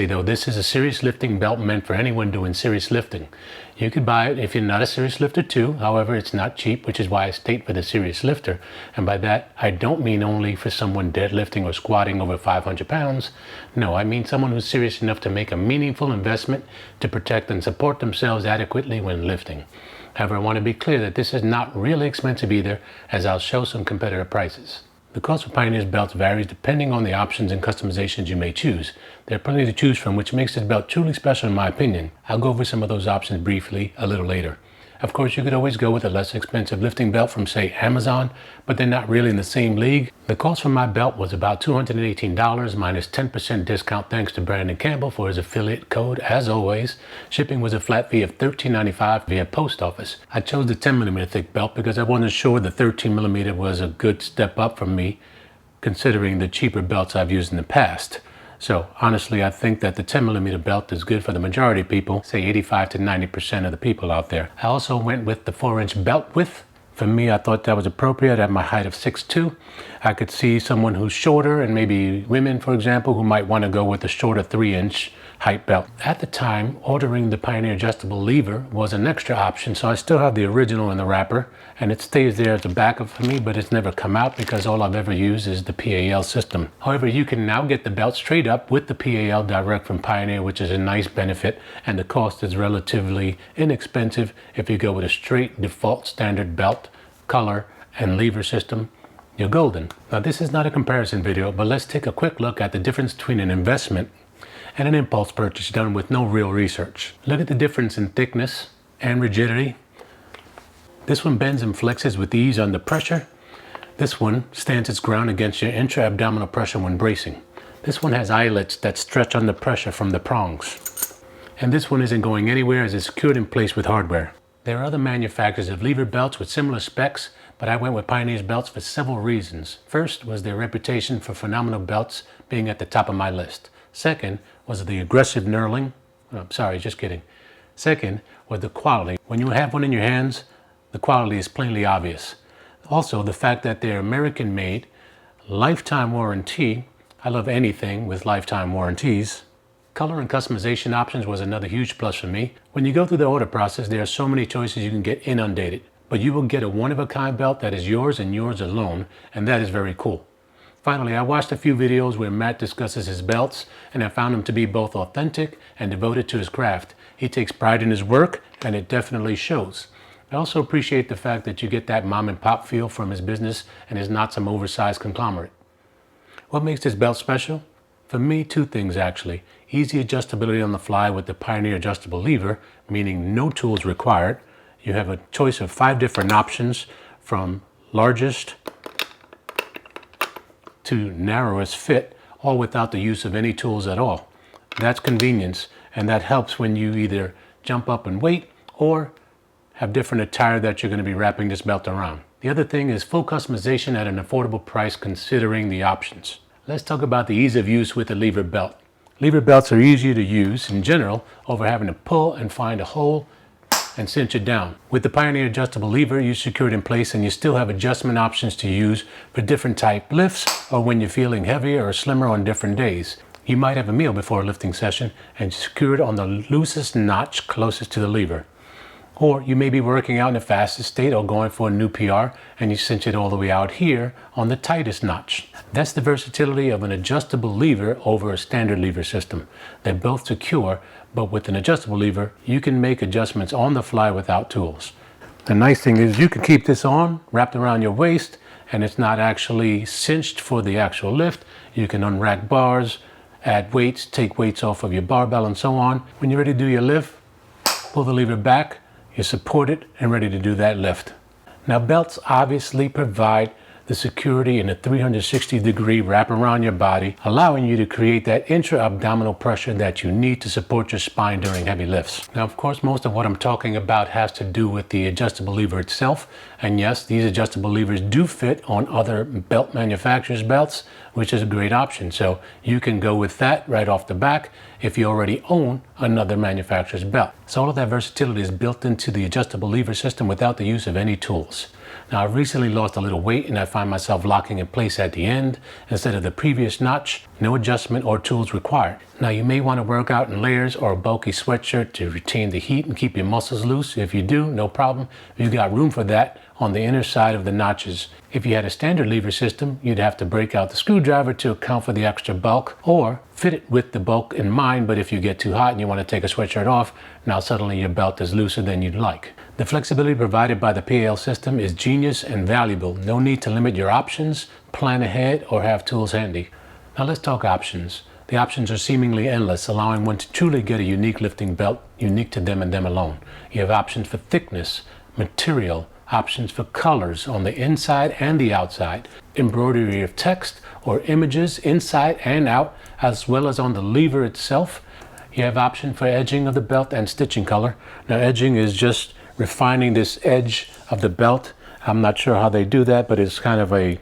Though this is a serious lifting belt meant for anyone doing serious lifting. You could buy it if you're not a serious lifter too. However, it's not cheap, which is why I state for the serious lifter. And by that, I don't mean only for someone deadlifting or squatting over 500 pounds. No, I mean someone who's serious enough to make a meaningful investment to protect and support themselves adequately when lifting. However, I want to be clear that this is not really expensive either, as I'll show some competitive prices. The cost for Pioneer's belts varies depending on the options and customizations you may choose. There are plenty to choose from, which makes this belt truly special in my opinion. I'll go over some of those options briefly a little later. Of course, you could always go with a less expensive lifting belt from, say, Amazon, but they're not really in the same league. The cost for my belt was about $218 minus 10% discount thanks to Brandon Campbell for his affiliate code. As always, shipping was a flat fee of $13.95 via post office. I chose the 10mm thick belt because I wasn't sure the 13mm was a good step up for me, considering the cheaper belts I've used in the past. So honestly, I think that the 10mm belt is good for the majority of people, say 85 to 90% of the people out there. I also went with the 4-inch belt width. For me, I thought that was appropriate at my height of 6'2". I could see someone who's shorter, and maybe women, for example, who might want to go with a shorter 3-inch height belt. At the time, ordering the Pioneer adjustable lever was an extra option, so I still have the original in the wrapper, and it stays there as a backup for me, but it's never come out because all I've ever used is the PAL system. However, you can now get the belt straight up with the PAL direct from Pioneer, which is a nice benefit, and the cost is relatively inexpensive if you go with a straight default standard belt, color, and lever system. You're golden. Now, this is not a comparison video, but let's take a quick look at the difference between an investment and an impulse purchase done with no real research. Look at the difference in thickness and rigidity. This one bends and flexes with ease under pressure. This one stands its ground against your intra-abdominal pressure when bracing. This one has eyelets that stretch under pressure from the prongs. And this one isn't going anywhere as it's secured in place with hardware. There are other manufacturers of lever belts with similar specs, but I went with Pioneer's belts for several reasons. First was their reputation for phenomenal belts being at the top of my list. Second was the aggressive knurling. Second was the quality. When you have one in your hands, the quality is plainly obvious. Also, the fact that they're American made, lifetime warranty. I love anything with lifetime warranties. Color and customization options was another huge plus for me. When you go through the order process, there are so many choices you can get inundated, but you will get a one-of-a-kind belt that is yours and yours alone, and that is very cool. Finally, I watched a few videos where Matt discusses his belts, and I found him to be both authentic and devoted to his craft. He takes pride in his work, and it definitely shows. I also appreciate the fact that you get that mom and pop feel from his business and is not some oversized conglomerate. What makes this belt special? For me, two things actually. Easy adjustability on the fly with the Pioneer adjustable lever, meaning no tools required. You have a choice of 5 different options from largest to narrowest fit, all without the use of any tools at all. That's convenience, and that helps when you either jump up and weight or have different attire that you're going to be wrapping this belt around. The other thing is full customization at an affordable price considering the options. Let's talk about the ease of use with the lever belt. Lever belts are easier to use in general over having to pull and find a hole and cinch it down. With the Pioneer adjustable lever, you secure it in place and you still have adjustment options to use for different type lifts or when you're feeling heavier or slimmer on different days. You might have a meal before a lifting session and secure it on the loosest notch closest to the lever. Or you may be working out in the fastest state or going for a new PR and you cinch it all the way out here on the tightest notch. That's the versatility of an adjustable lever over a standard lever system. They're both secure, but with an adjustable lever, you can make adjustments on the fly without tools. The nice thing is you can keep this on, wrapped around your waist, and it's not actually cinched for the actual lift. You can unrack bars, add weights, take weights off of your barbell and so on. When you're ready to do your lift, pull the lever back, you're supported and ready to do that lift. Now, belts obviously provide the security in a 360-degree wrap around your body, allowing you to create that intra-abdominal pressure that you need to support your spine during heavy lifts. Now, of course, most of what I'm talking about has to do with the adjustable lever itself. And yes, these adjustable levers do fit on other belt manufacturers' belts, which is a great option. So you can go with that right off the back if you already own another manufacturer's belt. So all of that versatility is built into the adjustable lever system without the use of any tools. Now I've recently lost a little weight and I find myself locking in place at the end instead of the previous notch. No adjustment or tools required. Now you may want to work out in layers or a bulky sweatshirt to retain the heat and keep your muscles loose. If you do, no problem. You've got room for that on the inner side of the notches. If you had a standard lever system, you'd have to break out the screwdriver to account for the extra bulk or fit it with the bulk in mind. But if you get too hot and you want to take a sweatshirt off, now suddenly your belt is looser than you'd like. The flexibility provided by the PAL system is genius and valuable. No need to limit your options, plan ahead, or have tools handy. Now let's talk options. The options are seemingly endless, allowing one to truly get a unique lifting belt, unique to them and them alone. You have options for thickness, material, options for colors on the inside and the outside, embroidery of text or images inside and out, as well as on the lever itself. You have option for edging of the belt and stitching color. Now edging is just refining this edge of the belt. I'm not sure how they do that, but it's kind of a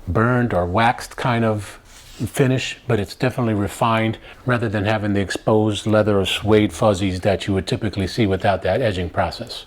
burned or waxed kind of finish, but it's definitely refined rather than having the exposed leather or suede fuzzies that you would typically see without that edging process.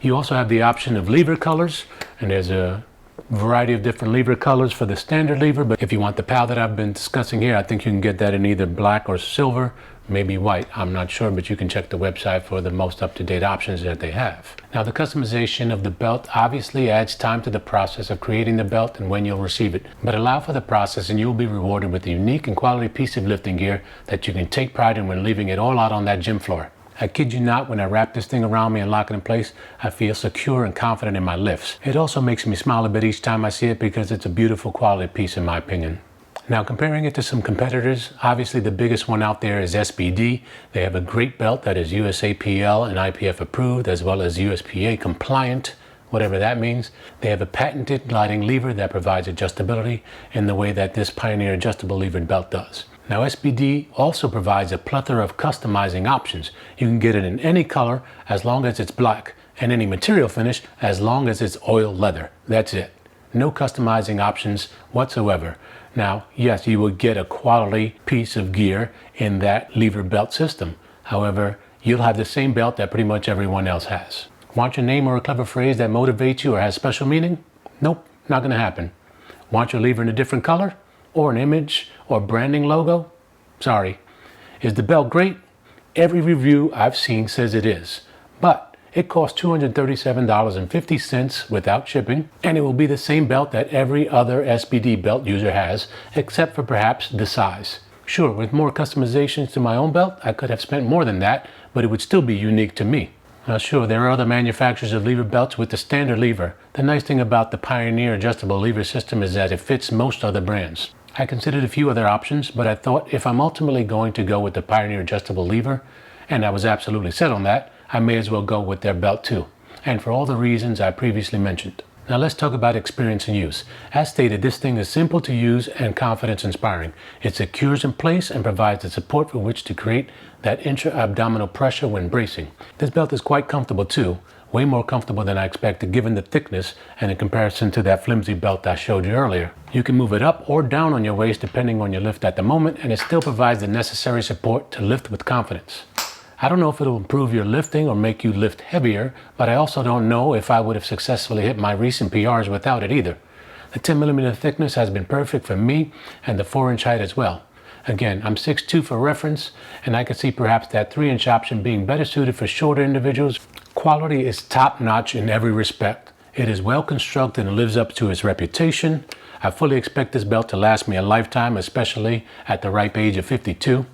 You also have the option of lever colors, and there's a variety of different lever colors for the standard lever, but if you want the PAL that I've been discussing here, I think you can get that in either black or silver, maybe white. I'm not sure, but you can check the website for the most up-to-date options that they have. Now, the customization of the belt obviously adds time to the process of creating the belt and when you'll receive it, but allow for the process and you'll be rewarded with a unique and quality piece of lifting gear that you can take pride in when leaving it all out on that gym floor. I kid you not, when I wrap this thing around me and lock it in place, I feel secure and confident in my lifts. It also makes me smile a bit each time I see it because it's a beautiful quality piece in my opinion. Now, comparing it to some competitors, obviously the biggest one out there is SBD. They have a great belt that is USAPL and IPF approved, as well as USPA compliant, whatever that means. They have a patented gliding lever that provides adjustability in the way that this Pioneer adjustable levered belt does. Now, SBD also provides a plethora of customizing options. You can get it in any color as long as it's black, and any material finish as long as it's oil leather. That's it. No customizing options whatsoever. Now, yes, you will get a quality piece of gear in that lever belt system. However, you'll have the same belt that pretty much everyone else has. Want your name or a clever phrase that motivates you or has special meaning? Nope, not gonna happen. Want your lever in a different color? Or an image or branding logo? Sorry. Is the belt great? Every review I've seen says it is. But it costs $237.50 without shipping, and it will be the same belt that every other SBD belt user has, except for perhaps the size. Sure, with more customizations to my own belt, I could have spent more than that, but it would still be unique to me. Now sure, there are other manufacturers of lever belts with the standard lever. The nice thing about the Pioneer adjustable lever system is that it fits most other brands. I considered a few other options, but I thought if I'm ultimately going to go with the Pioneer adjustable lever, and I was absolutely set on that, I may as well go with their belt too, and for all the reasons I previously mentioned. Now let's talk about experience and use. As stated, this thing is simple to use and confidence inspiring. It secures in place and provides the support for which to create that intra-abdominal pressure when bracing. This belt is quite comfortable too, way more comfortable than I expected given the thickness and in comparison to that flimsy belt I showed you earlier. You can move it up or down on your waist depending on your lift at the moment, and it still provides the necessary support to lift with confidence. I don't know if it'll improve your lifting or make you lift heavier, but I also don't know if I would have successfully hit my recent PRs without it either. The 10mm thickness has been perfect for me, and the 4-inch height as well. Again, I'm 6'2" for reference, and I could see perhaps that 3-inch option being better suited for shorter individuals. Quality is top-notch in every respect. It is well constructed and lives up to its reputation. I fully expect this belt to last me a lifetime, especially at the ripe age of 52.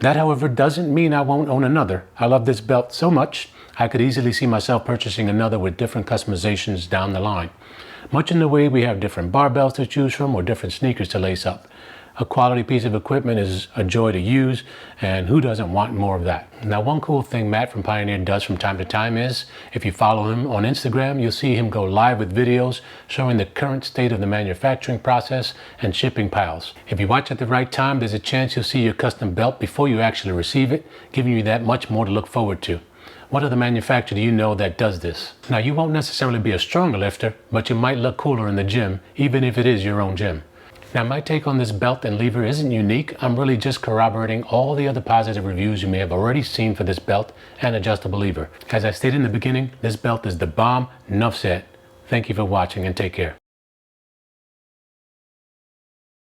That, however, doesn't mean I won't own another. I love this belt so much, I could easily see myself purchasing another with different customizations down the line. Much in the way we have different barbells to choose from or different sneakers to lace up. A quality piece of equipment is a joy to use, and who doesn't want more of that? Now, one cool thing Matt from Pioneer does from time to time is, if you follow him on Instagram, you'll see him go live with videos showing the current state of the manufacturing process and shipping piles. If you watch at the right time, there's a chance you'll see your custom belt before you actually receive it, giving you that much more to look forward to. What other manufacturer do you know that does this? Now, you won't necessarily be a stronger lifter, but you might look cooler in the gym, even if it is your own gym. Now, my take on this belt and lever isn't unique. I'm really just corroborating all the other positive reviews you may have already seen for this belt and adjustable lever. As I stated in the beginning, this belt is the bomb. Enough said. Thank you for watching and take care.